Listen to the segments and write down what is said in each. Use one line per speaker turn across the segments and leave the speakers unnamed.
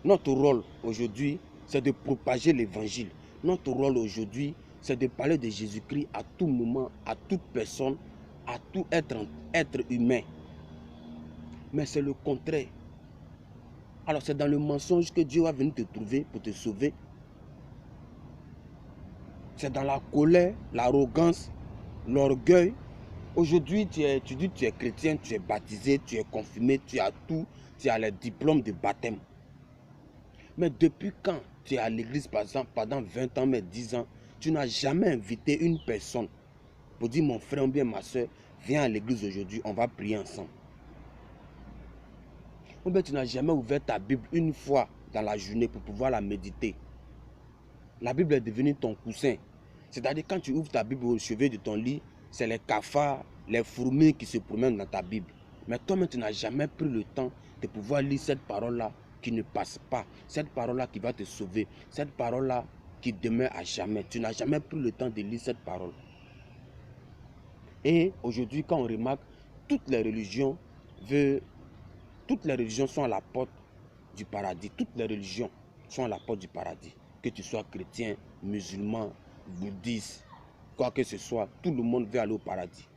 Notre rôle aujourd'hui, c'est de propager l'évangile. Notre rôle aujourd'hui, c'est de parler de Jésus-Christ à tout moment, à toute personne, à tout être humain. Mais c'est le contraire. Alors c'est dans le mensonge que Dieu va venir te trouver pour te sauver. C'est dans la colère, l'arrogance, l'orgueil. Aujourd'hui, tu dis que tu es chrétien, tu es baptisé, tu es confirmé, tu as tout, tu as les diplômes de baptême. Mais depuis quand tu es à l'église, par exemple, pendant 20 ans, mais 10 ans, tu n'as jamais invité une personne pour dire mon frère ou bien ma soeur, viens à l'église aujourd'hui, on va prier ensemble. Ou bien tu n'as jamais ouvert ta Bible une fois dans la journée pour pouvoir la méditer. La Bible est devenue ton coussin. C'est-à-dire quand tu ouvres ta Bible au chevet de ton lit, c'est les cafards, les fourmis qui se promènent dans ta Bible. Mais toi-même, tu n'as jamais pris le temps de pouvoir lire cette parole-là qui ne passe pas. Cette parole-là qui va te sauver. Cette parole-là qui demeure à jamais. Tu n'as jamais pris le temps de lire cette parole. Et aujourd'hui, quand on remarque, toutes les religions sont à la porte du paradis. Toutes les religions sont à la porte du paradis. Que tu sois chrétien, musulman, bouddhiste, quoi que ce soit, tout le monde veut aller au paradis.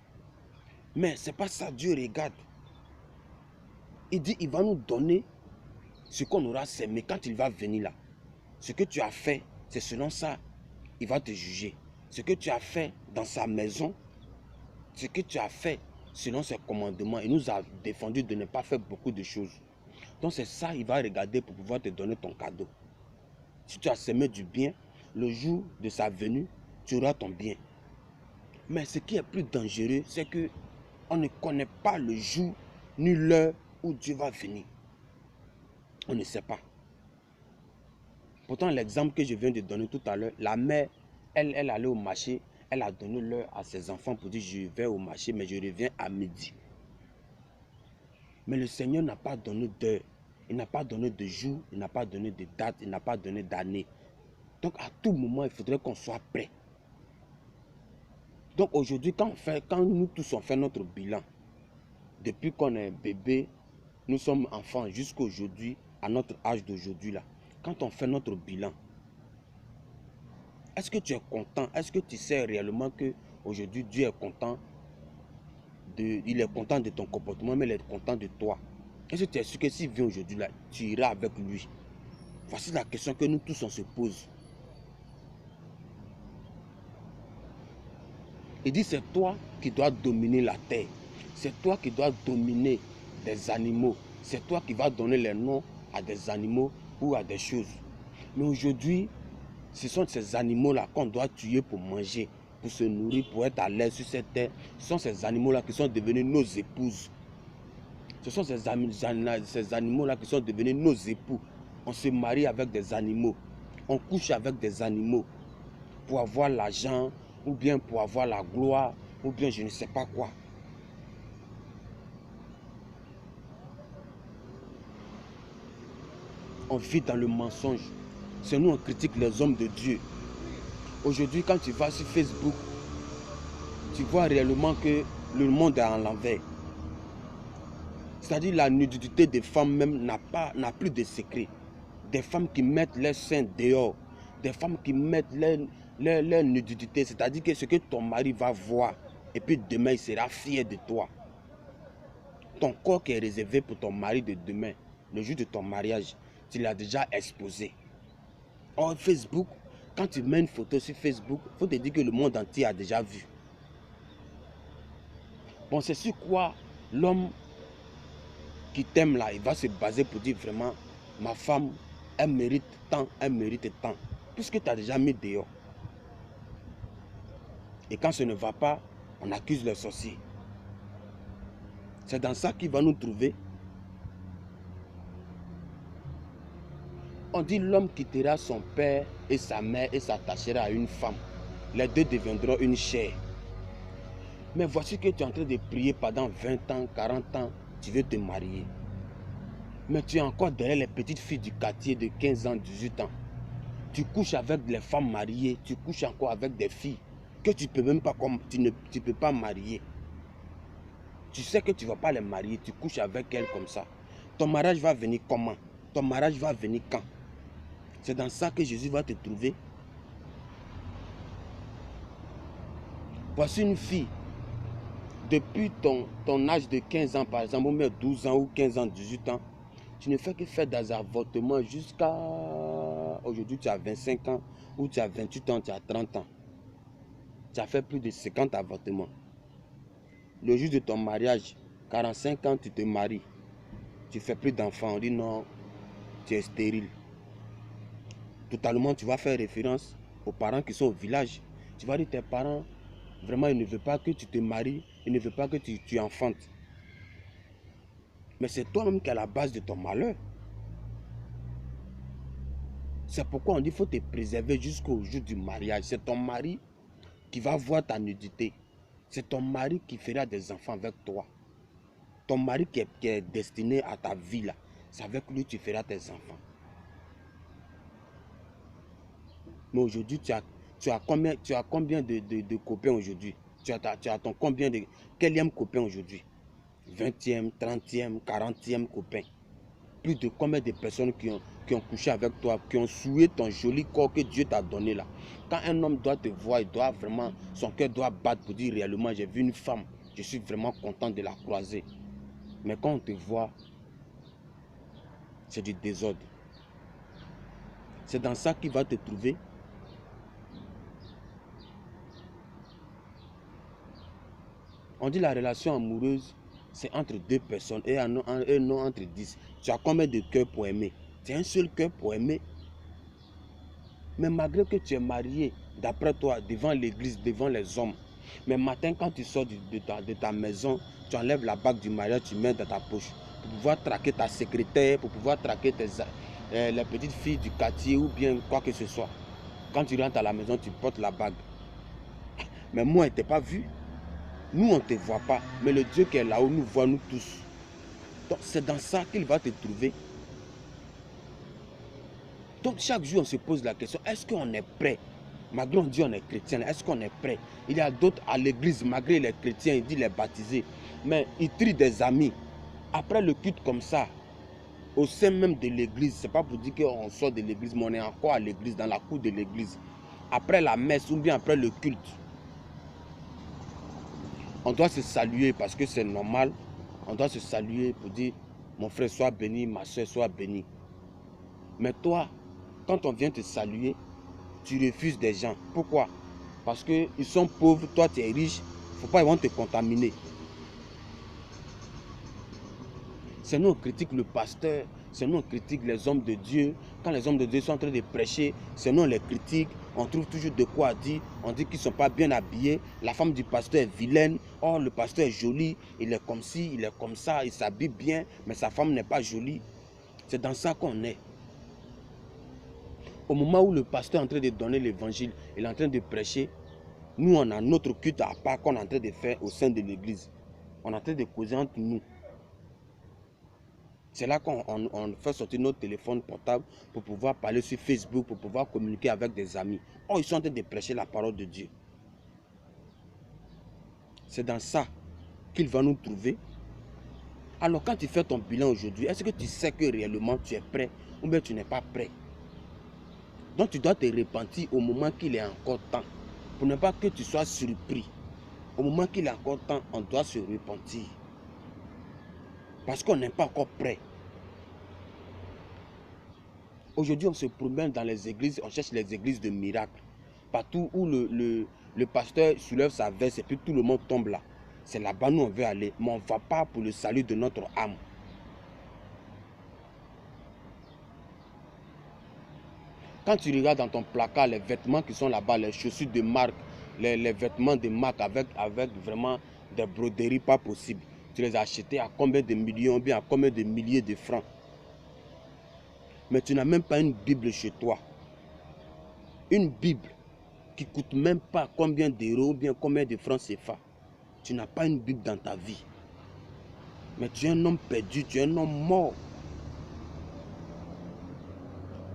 Mais ce n'est pas ça, Dieu regarde. Il dit, il va nous donner ce qu'on aura semé quand il va venir là. Ce que tu as fait, c'est selon ça, il va te juger. Ce que tu as fait dans sa maison, ce que tu as fait selon ses commandements, il nous a défendu de ne pas faire beaucoup de choses. Donc c'est ça, il va regarder pour pouvoir te donner ton cadeau. Si tu as semé du bien, le jour de sa venue, tu auras ton bien. Mais ce qui est plus dangereux, c'est que on ne connaît pas le jour ni l'heure où Dieu va venir. On ne sait pas. Pourtant, l'exemple que je viens de donner tout à l'heure, la mère, elle allait au marché, elle a donné l'heure à ses enfants pour dire je vais au marché, mais je reviens à midi. Mais le Seigneur n'a pas donné d'heure, il n'a pas donné de jour, il n'a pas donné de date, il n'a pas donné d'année. Donc à tout moment, il faudrait qu'on soit prêt. Donc aujourd'hui, quand nous tous on fait notre bilan, depuis qu'on est bébé, nous sommes enfants jusqu'à aujourd'hui, à notre âge d'aujourd'hui là, quand on fait notre bilan, est-ce que tu es content? Est-ce que tu sais réellement que aujourd'hui Dieu est content il est content de ton comportement, mais il est content de toi? Est-ce que tu es sûr que s'il vient aujourd'hui là, tu iras avec lui? Voici la question que nous tous on se pose. Il dit c'est toi qui dois dominer la terre. C'est toi qui dois dominer des animaux. C'est toi qui vas donner les noms à des animaux ou à des choses. Mais aujourd'hui, ce sont ces animaux-là qu'on doit tuer pour manger, pour se nourrir, pour être à l'aise sur cette terre. Ce sont ces animaux-là qui sont devenus nos épouses. Ce sont ces animaux-là qui sont devenus nos époux. On se marie avec des animaux. On couche avec des animaux pour avoir l'argent, ou bien pour avoir la gloire, ou bien je ne sais pas quoi. On vit dans le mensonge. C'est nous, on critique les hommes de Dieu. Aujourd'hui, quand tu vas sur Facebook, tu vois réellement que le monde est en l'envers. C'est-à-dire la nudité des femmes même n'a plus de secret. Des femmes qui mettent leurs seins dehors. Des femmes qui mettent leur nudité. C'est-à-dire que ce que ton mari va voir, et puis demain, il sera fier de toi. Ton corps qui est réservé pour ton mari de demain, le jour de ton mariage, tu l'as déjà exposé. Or, Facebook, quand tu mets une photo sur Facebook, il faut te dire que le monde entier a déjà vu. Bon, c'est sur quoi l'homme qui t'aime là, il va se baser pour dire vraiment, ma femme, elle mérite tant, puisque tu as déjà mis dehors. Et quand ce ne va pas, on accuse le sorcier. C'est dans ça qu'il va nous trouver. On dit l'homme quittera son père et sa mère et s'attachera à une femme. Les deux deviendront une chair. Mais voici que tu es en train de prier pendant 20 ans, 40 ans, tu veux te marier. Mais tu es encore derrière les petites filles du quartier de 15 ans, 18 ans. Tu couches avec les femmes mariées, tu couches encore avec des filles que tu peux même pas, tu peux pas marier. Tu sais que tu ne vas pas les marier, tu couches avec elles comme ça. Ton mariage va venir comment? ton mariage va venir quand? C'est dans ça que Jésus va te trouver. Voici une fille, depuis ton âge de 15 ans par exemple, ou même 12 ans ou 15 ans, 18 ans, tu ne fais que faire des avortements jusqu'à aujourd'hui tu as 25 ans, ou tu as 28 ans, tu as 30 ans. Tu as fait plus de 50 avortements. Le jour de ton mariage, 45 ans, tu te maries. Tu ne fais plus d'enfants. On dit non, tu es stérile. Totalement, tu vas faire référence aux parents qui sont au village. Tu vas dire tes parents, vraiment, ils ne veulent pas que tu te maries. Ils ne veulent pas que tu enfantes. Mais c'est toi-même qui es à la base de ton malheur. C'est pourquoi on dit qu'il faut te préserver jusqu'au jour du mariage. C'est ton mari qui va voir ta nudité. C'est ton mari qui fera des enfants avec toi. Ton mari qui est destiné à ta vie là. C'est avec lui que tu feras tes enfants. Mais aujourd'hui, tu as combien de copains aujourd'hui? Tu as ton combien de... Quelième copain aujourd'hui? 20e, 30e, 40e copain. Plus de combien de personnes qui ont couché avec toi, qui ont souillé ton joli corps que Dieu t'a donné là. Quand un homme doit te voir, il doit vraiment, son cœur doit battre pour dire réellement, j'ai vu une femme, je suis vraiment content de la croiser. Mais quand on te voit, c'est du désordre. C'est dans ça qu'il va te trouver. On dit la relation amoureuse, c'est entre deux personnes et non entre 10. Tu as combien de cœurs pour aimer? Tu as un seul cœur pour aimer. Mais malgré que tu es marié, d'après toi, devant l'église, devant les hommes, mais matin, quand tu sors de ta maison, tu enlèves la bague du mariage, tu mets dans ta poche pour pouvoir traquer ta secrétaire, pour pouvoir traquer les petites filles du quartier ou bien quoi que ce soit. Quand tu rentres à la maison, tu portes la bague. Mais moi, il ne t'a pas vu. Nous, on ne te voit pas. Mais le Dieu qui est là-haut nous voit, nous tous. Donc, c'est dans ça qu'il va te trouver. Donc, chaque jour, on se pose la question, est-ce qu'on est prêt? Malgré on dit on est chrétien, est-ce qu'on est prêt? Il y a d'autres à l'église, malgré les chrétiens, il dit les baptisés. Mais ils trient des amis. Après le culte comme ça, au sein même de l'église, ce n'est pas pour dire qu'on sort de l'église, mais on est encore à l'église, dans la cour de l'église. Après la messe ou bien après le culte, on doit se saluer parce que c'est normal. On doit se saluer pour dire, mon frère soit béni, ma soeur soit bénie. Mais toi, quand on vient te saluer, tu refuses des gens. Pourquoi? Parce qu'ils sont pauvres, toi tu es riche, il ne faut pas qu'ils vont te contaminer. C'est nous on critique le pasteur, c'est nous on critique les hommes de Dieu. Quand les hommes de Dieu sont en train de prêcher, c'est nous on les critique. On trouve toujours de quoi dire. On dit qu'ils ne sont pas bien habillés. La femme du pasteur est vilaine. Oh, le pasteur est joli. Il est comme ci, il est comme ça. Il s'habille bien, mais sa femme n'est pas jolie. C'est dans ça qu'on est. Au moment où le pasteur est en train de donner l'évangile, il est en train de prêcher, nous on a notre culte à part qu'on est en train de faire au sein de l'église. On est en train de causer entre nous. C'est là qu'on fait sortir notre téléphone portable pour pouvoir parler sur Facebook, pour pouvoir communiquer avec des amis. Oh, ils sont en train de prêcher la parole de Dieu. C'est dans ça qu'il va nous trouver. Alors quand tu fais ton bilan aujourd'hui, est-ce que tu sais que réellement tu es prêt ou bien tu n'es pas prêt? Donc tu dois te repentir au moment qu'il est encore temps. Pour ne pas que tu sois surpris. Au moment qu'il est encore temps, on doit se repentir. Parce qu'on n'est pas encore prêt. Aujourd'hui, on se promène dans les églises, on cherche les églises de miracles. Partout où le pasteur soulève sa veste et puis tout le monde tombe là. C'est là-bas où on veut aller. Mais on ne va pas pour le salut de notre âme. Quand tu regardes dans ton placard les vêtements qui sont là-bas, les chaussures de marque, les vêtements de marque avec vraiment des broderies pas possibles. Tu les as achetés à combien de millions, ou bien à combien de milliers de francs. Mais tu n'as même pas une Bible chez toi. Une Bible qui ne coûte même pas combien d'euros ou bien combien de francs CFA. Tu n'as pas une Bible dans ta vie. Mais tu es un homme perdu, tu es un homme mort.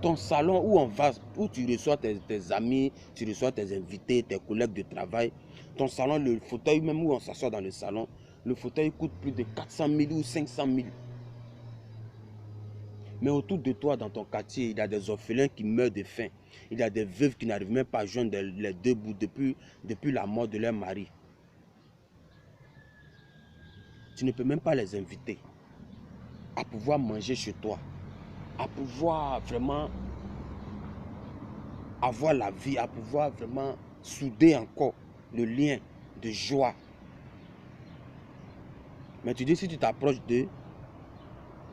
Ton salon où on va, où tu reçois tes amis, tu reçois tes invités, tes collègues de travail. Ton salon, le fauteuil même où on s'assoit dans le salon, le fauteuil coûte plus de 400 000 ou 500 000. Mais autour de toi, dans ton quartier, il y a des orphelins qui meurent de faim. Il y a des veuves qui n'arrivent même pas à joindre les deux bouts depuis la mort de leur mari. Tu ne peux même pas les inviter à pouvoir manger chez toi, à pouvoir vraiment avoir la vie, à pouvoir vraiment souder encore le lien de joie. Mais tu dis, si tu t'approches d'eux,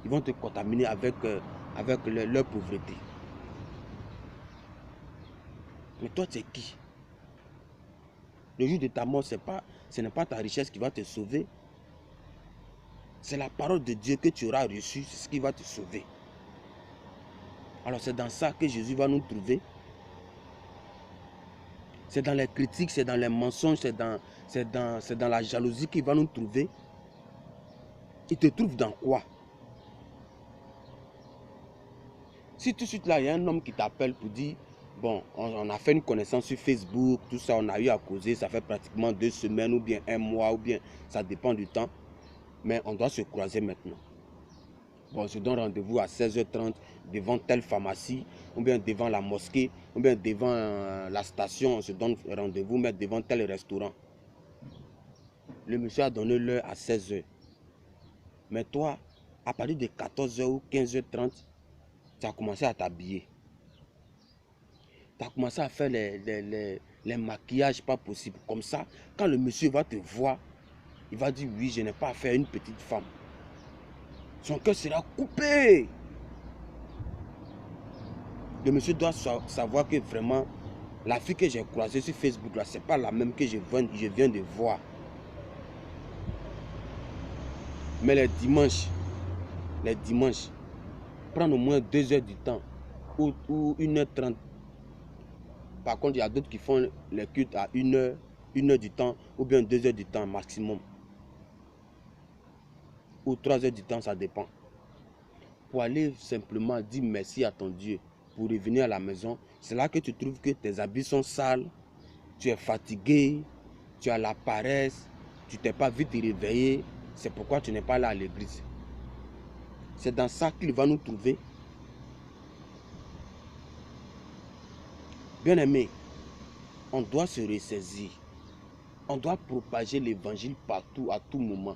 ils vont te contaminer avec leur pauvreté. Mais toi, tu es qui? Le jour de ta mort, ce n'est pas ta richesse qui va te sauver. C'est la parole de Dieu que tu auras reçue, c'est ce qui va te sauver. Alors c'est dans ça que Jésus va nous trouver. C'est dans les critiques, c'est dans les mensonges, c'est dans la jalousie qu'il va nous trouver. Il te trouve dans quoi? Si tout de suite là, il y a un homme qui t'appelle pour dire, bon, on a fait une connaissance sur Facebook, tout ça, on a eu à causer, ça fait pratiquement 2 semaines ou bien 1 mois, ou bien ça dépend du temps. Mais on doit se croiser maintenant. Bon, je donne rendez-vous à 16h30 devant telle pharmacie, ou bien devant la mosquée, ou bien devant la station, on se donne rendez-vous, mais devant tel restaurant. Le monsieur a donné l'heure à 16h. Mais toi, à partir de 14h ou 15h30, tu as commencé à t'habiller. Tu as commencé à faire les maquillages pas possibles. Comme ça, quand le monsieur va te voir, il va dire oui, je n'ai pas affaire à une petite femme. Son cœur sera coupé. Le monsieur doit savoir que vraiment, la fille que j'ai croisée sur Facebook, ce n'est pas la même que je viens de voir. Mais les dimanches, prendre au moins 2 heures du temps ou 1h30. Par contre, il y a d'autres qui font les cultes à 1 heure du temps ou bien 2 heures du temps maximum. Ou 3 heures du temps, ça dépend. Pour aller simplement dire merci à ton Dieu, pour revenir à la maison, c'est là que tu trouves que tes habits sont sales, tu es fatigué, tu as la paresse, tu t'es pas vite réveillé, c'est pourquoi tu n'es pas là à l'église. C'est dans ça qu'il va nous trouver. Bien-aimé, on doit se ressaisir. On doit propager l'évangile partout, à tout moment.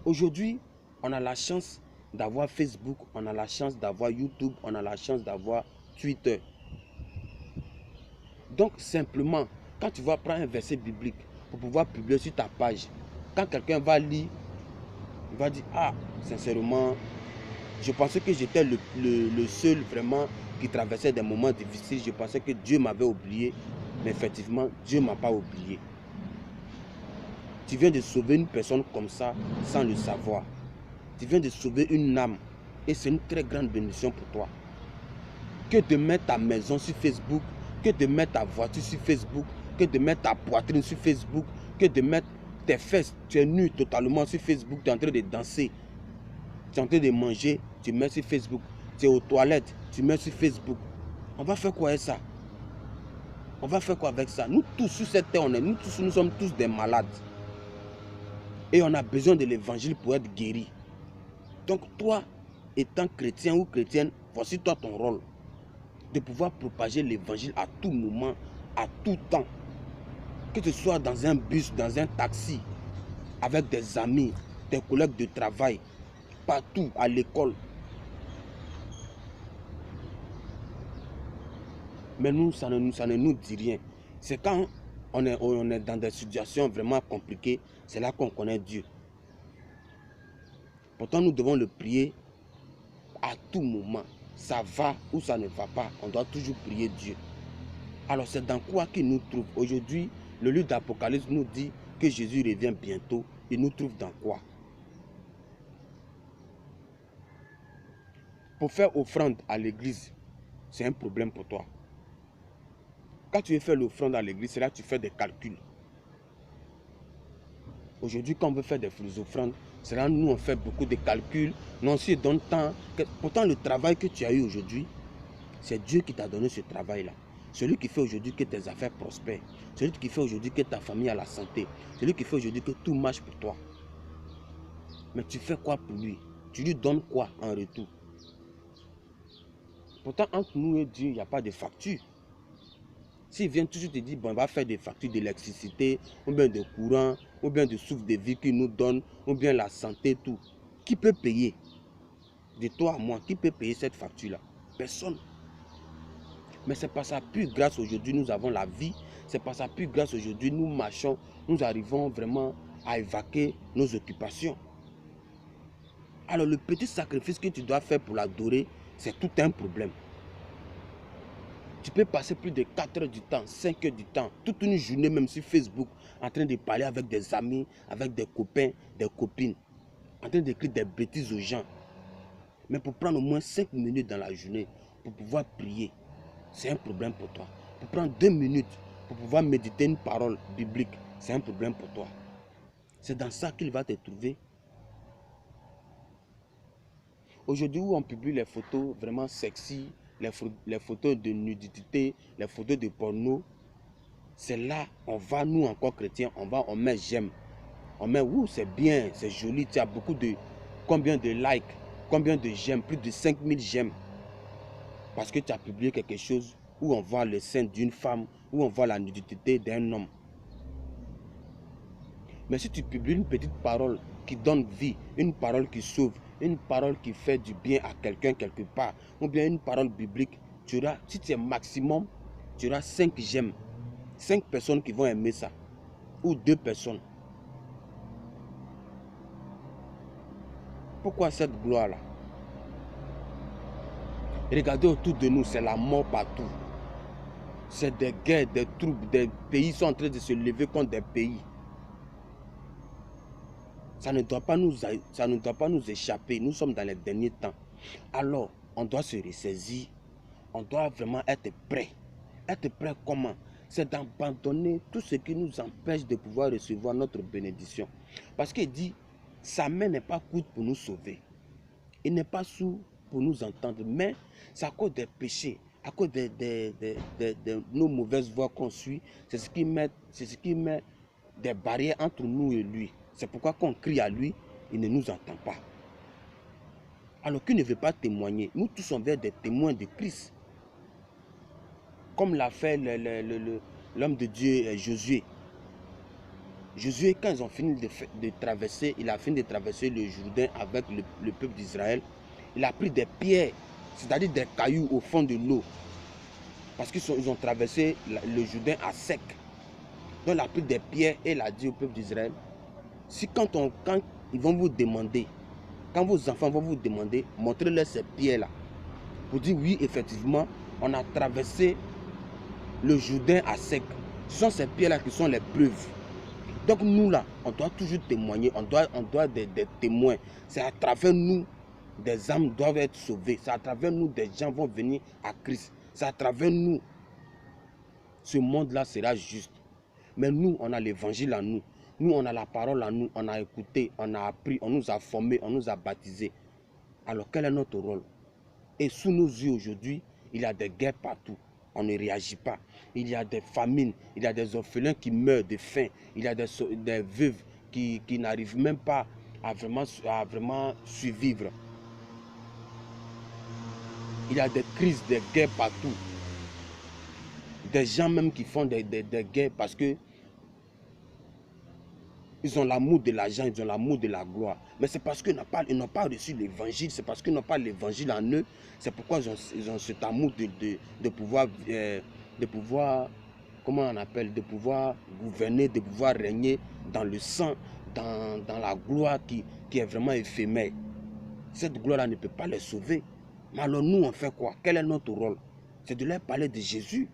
Aujourd'hui, on a la chance d'avoir Facebook, on a la chance d'avoir YouTube, on a la chance d'avoir Twitter. Donc simplement, quand tu vas prendre un verset biblique pour pouvoir publier sur ta page, quand quelqu'un va lire, il va dire, ah, sincèrement, je pensais que j'étais le seul vraiment qui traversait des moments difficiles. Je pensais que Dieu m'avait oublié, mais effectivement, Dieu ne m'a pas oublié. Tu viens de sauver une personne comme ça sans le savoir. Tu viens de sauver une âme et c'est une très grande bénédiction pour toi. Que de mettre ta maison sur Facebook, que de mettre ta voiture sur Facebook, que de mettre ta poitrine sur Facebook, que de mettre tes fesses, tu es nu totalement sur Facebook, tu es en train de danser, tu es en train de manger, tu mets sur Facebook, tu es aux toilettes, tu mets sur Facebook. On va faire quoi avec ça? On va faire quoi avec ça? Nous tous sur cette terre, nous sommes tous des malades. Et on a besoin de l'évangile pour être guéri. Donc toi, étant chrétien ou chrétienne, voici toi ton rôle. De pouvoir propager l'évangile à tout moment, à tout temps. Que ce soit dans un bus, dans un taxi, avec des amis, des collègues de travail, partout, à l'école. Mais nous, ça ne nous dit rien. C'est quand on est dans des situations vraiment compliquées, c'est là qu'on connaît Dieu. Pourtant, nous devons le prier à tout moment. Ça va ou ça ne va pas, on doit toujours prier Dieu. Alors c'est dans quoi qu'il nous trouve? Aujourd'hui, le livre d'Apocalypse nous dit que Jésus revient bientôt. Il nous trouve dans quoi? Pour faire offrande à l'église, c'est un problème pour toi. Quand tu veux faire l'offrande à l'église, c'est là que tu fais des calculs. Aujourd'hui, quand on veut faire des offrandes, c'est là que nous on fait beaucoup de calculs. Nous aussi donne temps. Pourtant, le travail que tu as eu aujourd'hui, c'est Dieu qui t'a donné ce travail-là. Celui qui fait aujourd'hui que tes affaires prospèrent. Celui qui fait aujourd'hui que ta famille a la santé. Celui qui fait aujourd'hui que tout marche pour toi. Mais tu fais quoi pour lui? Tu lui donnes quoi en retour? Pourtant, entre nous et Dieu, il n'y a pas de facture. S'il vient toujours te dire, bon, on va faire des factures d'électricité, ou bien de courant, ou bien de souffle de vie qu'il nous donne, ou bien la santé, tout. Qui peut payer? De toi à moi, qui peut payer cette facture-là? Personne. Mais c'est par sa pure grâce aujourd'hui, nous avons la vie. C'est par sa pure grâce aujourd'hui, nous marchons, nous arrivons vraiment à évacuer nos occupations. Alors le petit sacrifice que tu dois faire pour l'adorer, c'est tout un problème. Tu peux passer plus de 4 heures du temps, 5 heures du temps, toute une journée même sur Facebook, en train de parler avec des amis, avec des copains, des copines, en train d'écrire des bêtises aux gens. Mais pour prendre au moins 5 minutes dans la journée, pour pouvoir prier, c'est un problème pour toi. Pour prendre 2 minutes, pour pouvoir méditer une parole biblique, c'est un problème pour toi. C'est dans ça qu'il va te trouver. Aujourd'hui où on publie les photos vraiment sexy, les photos de nudité, les photos de porno, c'est là, on va, nous encore chrétiens, on met j'aime. On met, ouh, c'est bien, c'est joli, tu as beaucoup de, combien de likes, combien de j'aime, plus de 5000 j'aime. Parce que tu as publié quelque chose où on voit le sein d'une femme, où on voit la nudité d'un homme. Mais si tu publies une petite parole qui donne vie, une parole qui sauve, une parole qui fait du bien à quelqu'un quelque part, ou bien une parole biblique, tu auras, si tu es maximum, tu auras 5 j'aime. 5 personnes qui vont aimer ça, ou 2 personnes. Pourquoi cette gloire-là? Regardez autour de nous, c'est la mort partout. C'est des guerres, des troubles, des pays sont en train de se lever contre des pays. Ça ne doit pas nous échapper. Nous sommes dans les derniers temps. Alors, on doit se ressaisir. On doit vraiment être prêt. Être prêt comment? C'est d'abandonner tout ce qui nous empêche de pouvoir recevoir notre bénédiction. Parce qu'il dit, sa main n'est pas courte pour nous sauver. Il n'est pas sourd pour nous entendre. Mais c'est à cause des péchés, à cause de nos mauvaises voies qu'on suit. C'est ce qui met des barrières entre nous et lui. C'est pourquoi quand on crie à lui, il ne nous entend pas. Alors qu'il ne veut pas témoigner. Nous tous sommes des témoins de Christ. Comme l'a fait l'homme de Dieu Josué. Josué, quand ils ont fini de traverser, il a fini de traverser le Jourdain avec le peuple d'Israël. Il a pris des pierres, c'est-à-dire des cailloux au fond de l'eau. Parce qu'ils ont traversé le Jourdain à sec. Donc il a pris des pierres et il a dit au peuple d'Israël, si quand ils vont vous demander, quand vos enfants vont vous demander, montrez-leur ces pierres-là. Pour dire oui, effectivement, on a traversé le Jourdain à sec. Ce sont ces pierres-là qui sont les preuves. Donc nous là, on doit toujours témoigner, on doit des témoins. C'est à travers nous, des âmes doivent être sauvées. C'est à travers nous, des gens vont venir à Christ. C'est à travers nous, ce monde-là sera juste. Mais nous, on a l'évangile en nous. Nous, on a la parole en nous. On a écouté, on a appris, on nous a formés, on nous a baptisés. Alors quel est notre rôle? Et sous nos yeux aujourd'hui, il y a des guerres partout. On ne réagit pas. Il y a des famines, il y a des orphelins qui meurent de faim, il y a des veuves qui n'arrivent même pas à vraiment survivre. Il y a des crises, des guerres partout. Des gens même qui font des guerres parce que ils ont l'amour de l'argent, ils ont l'amour de la gloire. Mais c'est parce qu'ils n'ont pas reçu l'évangile, c'est parce qu'ils n'ont pas l'évangile en eux. C'est pourquoi ils ont cet amour de pouvoir, comment on appelle, de pouvoir gouverner, de pouvoir régner dans le sang, dans la gloire qui est vraiment éphémère. Cette gloire-là ne peut pas les sauver. Mais alors nous, on fait quoi? Quel est notre rôle? C'est de leur parler de Jésus.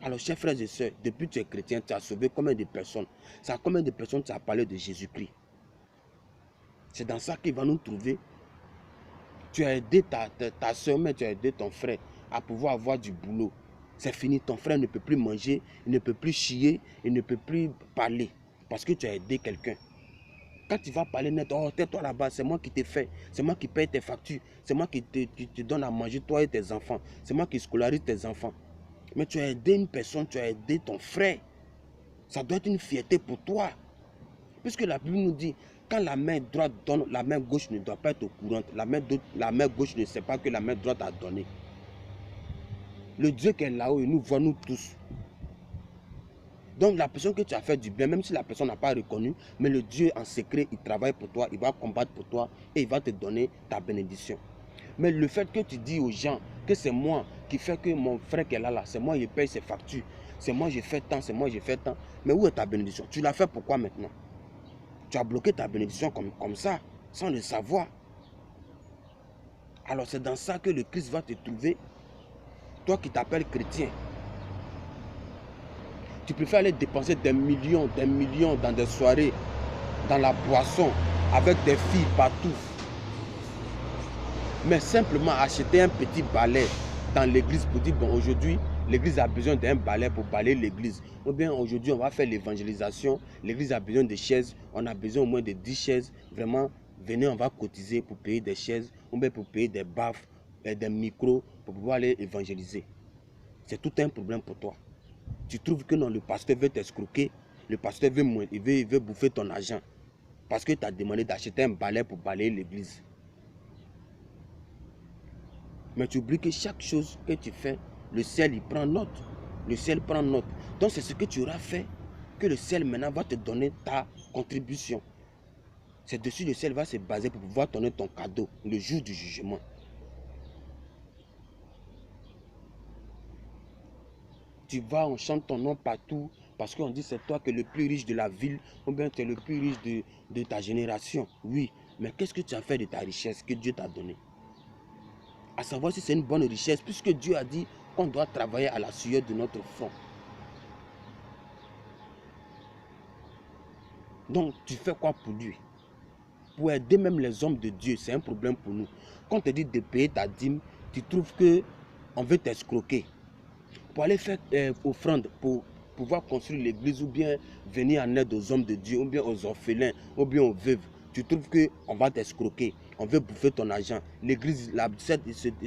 Alors, chers frères et sœurs, depuis que tu es chrétien, tu as sauvé combien de personnes? C'est à combien de personnes tu as parlé de Jésus-Christ? C'est dans ça qu'il va nous trouver. Tu as aidé ta soeur, mais tu as aidé ton frère à pouvoir avoir du boulot. C'est fini, ton frère ne peut plus manger, il ne peut plus chier, il ne peut plus parler. Parce que tu as aidé quelqu'un. Quand tu vas parler net, oh, tais-toi là-bas, c'est moi qui t'ai fait, c'est moi qui paye tes factures, c'est moi qui te donne à manger, toi et tes enfants, c'est moi qui scolarise tes enfants. Mais tu as aidé une personne, tu as aidé ton frère. Ça doit être une fierté pour toi. Puisque la Bible nous dit, quand la main droite donne, la main gauche ne doit pas être au courant. La main gauche ne sait pas que la main droite a donné. Le Dieu qui est là-haut, il nous voit nous tous. Donc la personne que tu as fait du bien, même si la personne n'a pas reconnu, mais le Dieu en secret, il travaille pour toi, il va combattre pour toi et il va te donner ta bénédiction. Mais le fait que tu dis aux gens que c'est moi qui fait que mon frère qui est là, c'est moi qui paye ses factures, c'est moi j'ai fait tant, c'est moi j'ai fait tant. Mais où est ta bénédiction? Tu l'as fait pourquoi maintenant? Tu as bloqué ta bénédiction comme ça, sans le savoir. Alors c'est dans ça que le Christ va te trouver, toi qui t'appelles chrétien. Tu préfères aller dépenser des millions dans des soirées, dans la boisson, avec des filles partout. Mais simplement acheter un petit balai dans l'église pour dire, bon, aujourd'hui, l'église a besoin d'un balai pour balayer l'église. Ou bien aujourd'hui, on va faire l'évangélisation, l'église a besoin de chaises, on a besoin au moins de 10 chaises. Vraiment, venez, on va cotiser pour payer des chaises, ou bien pour payer des baffes, des micros, pour pouvoir aller évangéliser. C'est tout un problème pour toi. Tu trouves que non, le pasteur veut t'escroquer, le pasteur veut bouffer ton argent. Parce que tu as demandé d'acheter un balai pour balayer l'église. Mais tu oublies que chaque chose que tu fais, le ciel, il prend note. Le ciel prend note. Donc c'est ce que tu auras fait que le ciel maintenant va te donner ta contribution. C'est dessus le ciel va se baser pour pouvoir te donner ton cadeau le jour du jugement. Tu vas, on chante ton nom partout parce qu'on dit c'est toi qui es le plus riche de la ville ou bien tu es le plus riche de ta génération. Oui, mais qu'est-ce que tu as fait de ta richesse que Dieu t'a donnée? À savoir si c'est une bonne richesse, puisque Dieu a dit qu'on doit travailler à la sueur de notre front. Donc, tu fais quoi pour lui? Pour aider même les hommes de Dieu, c'est un problème pour nous. Quand on te dit de payer ta dîme, tu trouves qu'on veut t'escroquer. Pour aller faire offrande, pour pouvoir construire l'église, ou bien venir en aide aux hommes de Dieu, ou bien aux orphelins, ou bien aux veuves, tu trouves qu'on va t'escroquer, on veut bouffer ton argent. L'église,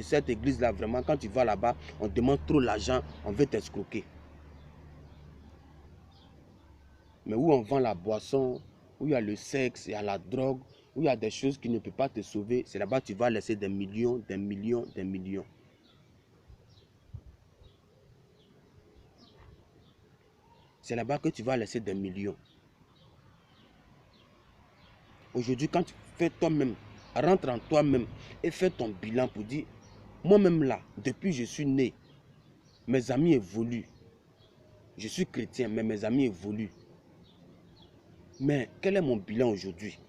cette église-là, vraiment, quand tu vas là-bas, on demande trop l'argent, on veut t'escroquer. Mais où on vend la boisson, où il y a le sexe, il y a la drogue, où il y a des choses qui ne peuvent pas te sauver, c'est là-bas que tu vas laisser des millions, des millions, des millions. C'est là-bas que tu vas laisser des millions. Aujourd'hui, quand tu fais toi-même, rentre en toi-même et fais ton bilan pour dire, moi-même là, depuis que je suis né, mes amis évoluent. Je suis chrétien, mais mes amis évoluent. Mais quel est mon bilan aujourd'hui?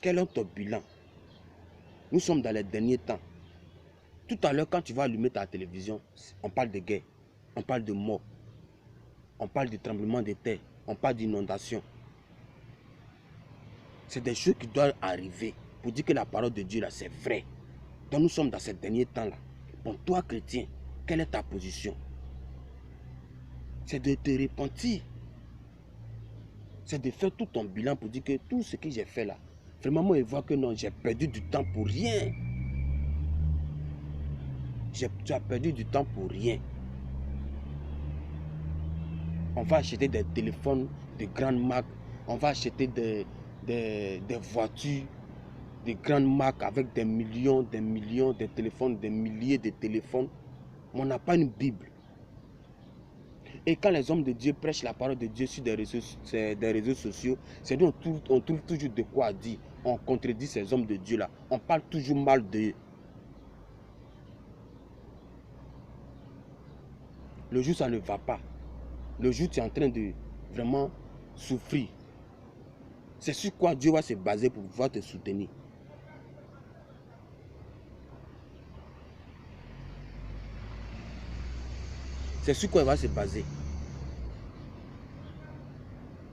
Quel est ton bilan? Nous sommes dans les derniers temps. Tout à l'heure, quand tu vas allumer ta télévision, on parle de guerre, on parle de mort, on parle de tremblement de terre, on parle d'inondation. C'est des choses qui doivent arriver pour dire que la parole de Dieu là, c'est vrai. Donc nous sommes dans ces derniers temps-là. Bon, toi, chrétien, quelle est ta position? C'est de te repentir. C'est de faire tout ton bilan pour dire que tout ce que j'ai fait là, vraiment, moi, je vois que non, j'ai perdu du temps pour rien. Tu as perdu du temps pour rien. On va acheter des téléphones de grandes marques. On va acheter des voitures de grandes marques avec des millions, de téléphones, des milliers de téléphones. Mais on n'a pas une Bible. Et quand les hommes de Dieu prêchent la parole de Dieu sur des réseaux sociaux, c'est on trouve toujours de quoi dire. On contredit ces hommes de Dieu là. On parle toujours mal d'eux. Le jour, ça ne va pas. Le jour, tu es en train de vraiment souffrir. C'est sur quoi Dieu va se baser pour pouvoir te soutenir. C'est sur quoi il va se baser.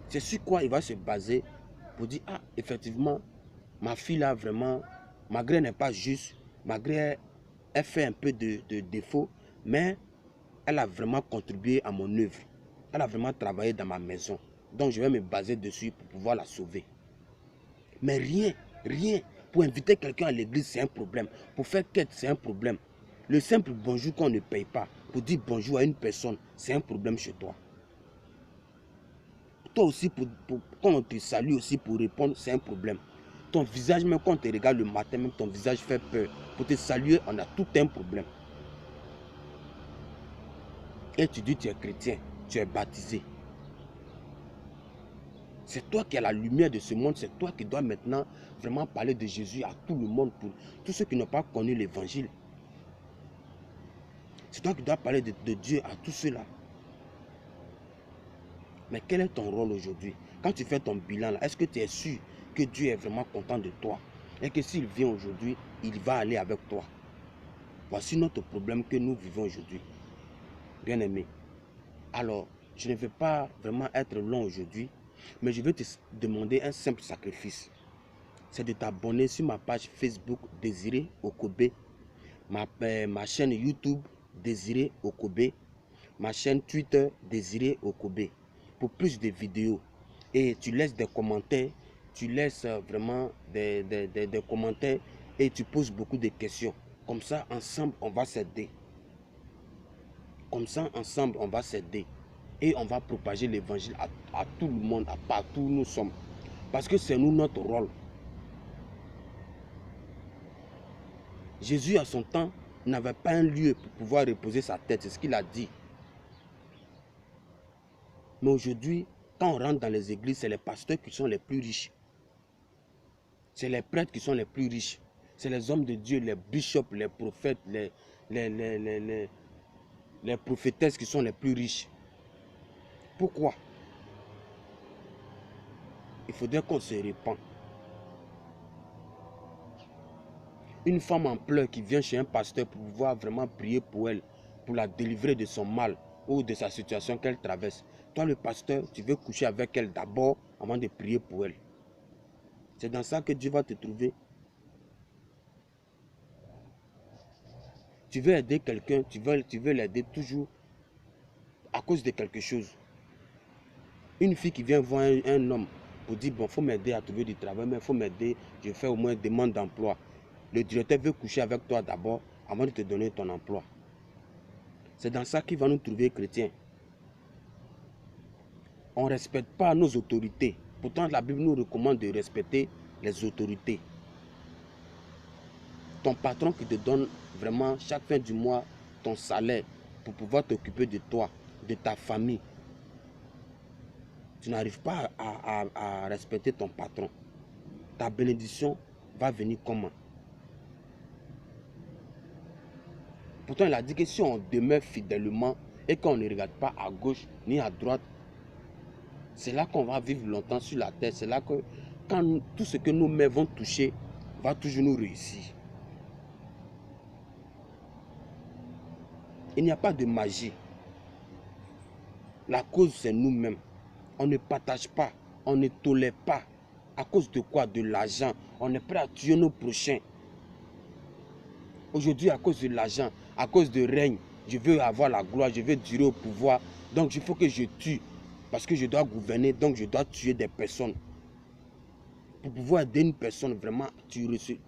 C'est sur quoi il va se baser pour dire, ah, effectivement, ma fille là, vraiment, malgré elle n'est pas juste, malgré elle fait un peu de défaut, mais elle a vraiment contribué à mon œuvre. Elle a vraiment travaillé dans ma maison. Donc je vais me baser dessus pour pouvoir la sauver. Mais rien. Pour inviter quelqu'un à l'église, c'est un problème. Pour faire quête, c'est un problème. Le simple bonjour qu'on ne paye pas, pour dire bonjour à une personne, c'est un problème chez toi. toi aussi, quand on te salue aussi pour répondre, c'est un problème. Ton visage, même quand on te regarde le matin, même ton visage fait peur. Pour te saluer, on a tout un problème. Et tu dis tu es chrétien, tu es baptisé. C'est toi qui as la lumière de ce monde, c'est toi qui dois maintenant vraiment parler de Jésus à tout le monde, pour tous ceux qui n'ont pas connu l'évangile. C'est toi qui dois parler de Dieu à tous ceux-là. Mais quel est ton rôle aujourd'hui? Quand tu fais ton bilan, est-ce que tu es sûr que Dieu est vraiment content de toi? Et que s'il vient aujourd'hui, il va aller avec toi? Voici notre problème que nous vivons aujourd'hui. Bien aimé. Alors, je ne vais pas vraiment être long aujourd'hui, mais je vais te demander un simple sacrifice. C'est de t'abonner sur ma page Facebook Désiré Okobe, ma chaîne YouTube Désiré Okobe, ma chaîne Twitter Désiré Okobe, pour plus de vidéos. Et tu laisses des commentaires, tu laisses vraiment des commentaires et tu poses beaucoup de questions. Comme ça, ensemble, on va s'aider. Comme ça, ensemble, on va s'aider. Et on va propager l'évangile à tout le monde, à partout où nous sommes. Parce que c'est nous notre rôle. Jésus, à son temps, n'avait pas un lieu pour pouvoir reposer sa tête. C'est ce qu'il a dit. Mais aujourd'hui, quand on rentre dans les églises, c'est les pasteurs qui sont les plus riches. C'est les prêtres qui sont les plus riches. C'est les hommes de Dieu, les bishops, les prophètes, les prophétesses qui sont les plus riches. Pourquoi? Il faudrait qu'on se répande. Une femme en pleurs qui vient chez un pasteur pour pouvoir vraiment prier pour elle, pour la délivrer de son mal ou de sa situation qu'elle traverse. Toi, le pasteur, tu veux coucher avec elle d'abord avant de prier pour elle. C'est dans ça que Dieu va te trouver. Tu veux aider quelqu'un, tu veux l'aider toujours à cause de quelque chose. Une fille qui vient voir un homme pour dire, bon, il faut m'aider à trouver du travail, mais il faut m'aider, je fais au moins une demande d'emploi. Le directeur veut coucher avec toi d'abord avant de te donner ton emploi. C'est dans ça qu'il va nous trouver chrétiens. On ne respecte pas nos autorités. Pourtant, la Bible nous recommande de respecter les autorités. Ton patron qui te donne vraiment chaque fin du mois ton salaire pour pouvoir t'occuper de toi, de ta famille. Tu n'arrives pas à respecter ton patron. Ta bénédiction va venir comment? Pourtant, il a dit que si on demeure fidèlement et qu'on ne regarde pas à gauche ni à droite, c'est là qu'on va vivre longtemps sur la terre. C'est là que quand tout ce que nos mains vont toucher va toujours nous réussir. Il n'y a pas de magie. La cause, c'est nous-mêmes. On ne partage pas, on ne tolère pas. À cause de quoi? De l'argent. On est prêt à tuer nos prochains. Aujourd'hui, à cause de l'argent, à cause de règne, je veux avoir la gloire, je veux durer au pouvoir. Donc, il faut que je tue. Parce que je dois gouverner, donc je dois tuer des personnes. Pour pouvoir aider une personne, vraiment,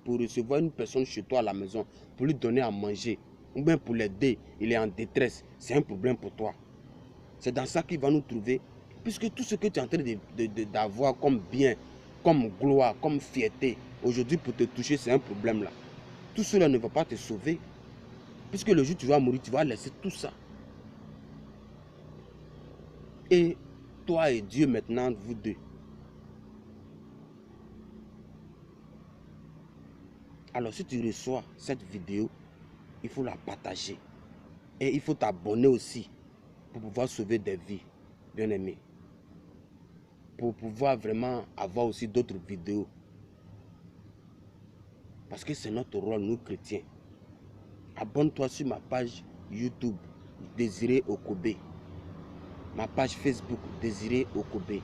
pour recevoir une personne chez toi à la maison, pour lui donner à manger, ou bien pour l'aider, il est en détresse, c'est un problème pour toi. C'est dans ça qu'il va nous trouver. Puisque tout ce que tu es en train d'avoir comme bien, comme gloire, comme fierté, aujourd'hui pour te toucher, c'est un problème là. Tout cela ne va pas te sauver. Puisque le jour où tu vas mourir, tu vas laisser tout ça. Et toi et Dieu maintenant, vous deux. Alors si tu reçois cette vidéo, il faut la partager. Et il faut t'abonner aussi pour pouvoir sauver des vies, bien aimés. Pour pouvoir vraiment avoir aussi d'autres vidéos. Parce que c'est notre rôle, nous chrétiens. Abonne-toi sur ma page YouTube, Désiré Okobe. Ma page Facebook, Désiré Okobe.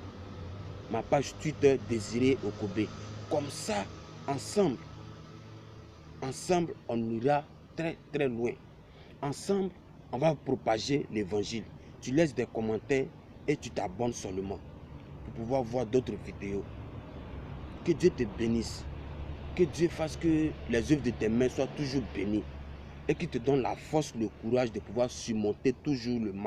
Ma page Twitter, Désiré Okobe. Comme ça, ensemble, on ira très très loin. Ensemble, on va propager l'évangile. Tu laisses des commentaires et tu t'abonnes seulement pour pouvoir voir d'autres vidéos. Que Dieu te bénisse. Que Dieu fasse que les œuvres de tes mains soient toujours bénies. Et qu'il te donne la force, le courage de pouvoir surmonter toujours le mal.